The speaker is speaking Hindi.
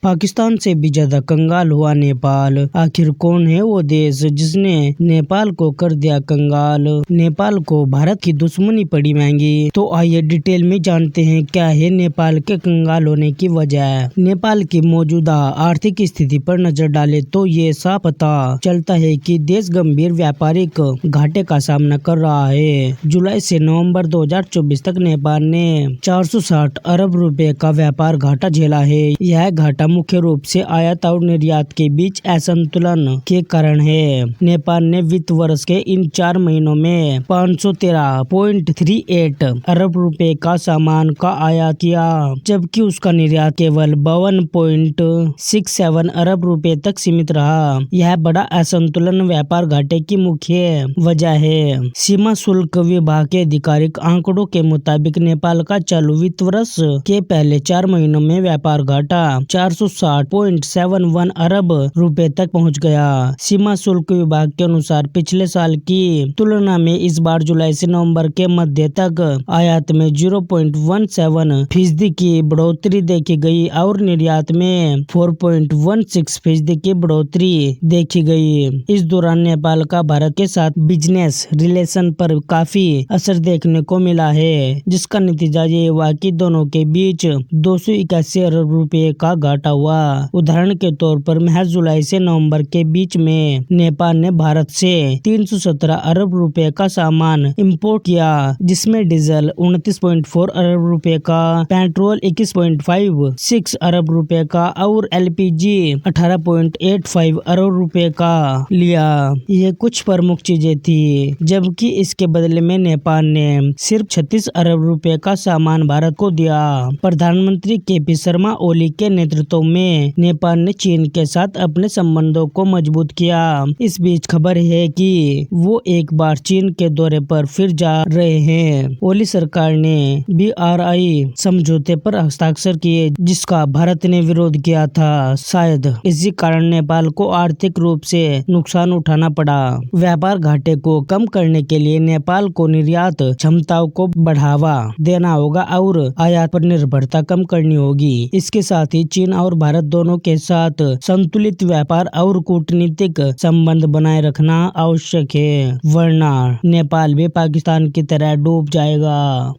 पाकिस्तान से भी ज्यादा कंगाल हुआ नेपाल। आखिर कौन है वो देश जिसने नेपाल को कर दिया कंगाल। नेपाल को भारत की दुश्मनी पड़ी महंगी। तो आइए डिटेल में जानते हैं क्या है नेपाल के कंगाल होने की वजह। नेपाल की मौजूदा आर्थिक स्थिति पर नजर डालें तो ये साफ पता चलता है कि देश गंभीर व्यापारिक घाटे का सामना कर रहा है। जुलाई से नवंबर 2024 तक नेपाल ने 460 अरब रुपए का व्यापार घाटा झेला है। यह घाटा मुख्य रूप से आयात और निर्यात के बीच असंतुलन के कारण है। नेपाल ने वित्त वर्ष के इन 4 महीनों में 513.38 अरब रुपए का सामान का आयात किया, जबकि उसका निर्यात केवल 52.67 अरब रुपए तक सीमित रहा। यह बड़ा असंतुलन व्यापार घाटे की मुख्य वजह है। सीमा शुल्क विभाग के आधिकारिक आंकड़ों के मुताबिक नेपाल का चालू वित्त वर्ष के पहले 4 महीनों में व्यापार घाटा 460.71 अरब रुपए तक पहुंच गया। सीमा शुल्क विभाग के अनुसार पिछले साल की तुलना में इस बार जुलाई से नवंबर के मध्य तक आयात में 0.17% की बढ़ोतरी देखी गई और निर्यात में 4.16% की बढ़ोतरी देखी गई। इस दौरान नेपाल का भारत के साथ बिजनेस रिलेशन पर काफी असर देखने को मिला है, जिसका नतीजा ये हुआ कि दोनों के बीच 281 अरब रुपए का घाटा हुआ। उदाहरण के तौर पर महज जुलाई से नवंबर के बीच में नेपाल ने भारत से 317 अरब रुपए का सामान इंपोर्ट किया, जिसमें डीजल 29.4 अरब रुपए का, पेट्रोल 21.56 अरब रुपए का और एलपीजी 18.85 अरब रुपए का लिया। ये कुछ प्रमुख चीजें थी, जबकि इसके बदले में नेपाल ने सिर्फ 36 अरब रुपए का सामान भारत को दिया। प्रधानमंत्री केपी शर्मा ओली के नेतृत्व में नेपाल ने चीन के साथ अपने संबंधों को मजबूत किया। इस बीच खबर है कि वो एक बार चीन के दौरे पर फिर जा रहे हैं। ओली सरकार ने BRI समझौते पर हस्ताक्षर किए, जिसका भारत ने विरोध किया था। शायद इसी कारण नेपाल को आर्थिक रूप से नुकसान उठाना पड़ा। व्यापार घाटे को कम करने के लिए नेपाल को निर्यात क्षमताओं को बढ़ावा देना होगा और आयात पर निर्भरता कम करनी होगी। इसके साथ ही चीन और भारत दोनों के साथ संतुलित व्यापार और कूटनीतिक संबंध बनाए रखना आवश्यक है, वरना नेपाल भी पाकिस्तान की तरह डूब जाएगा।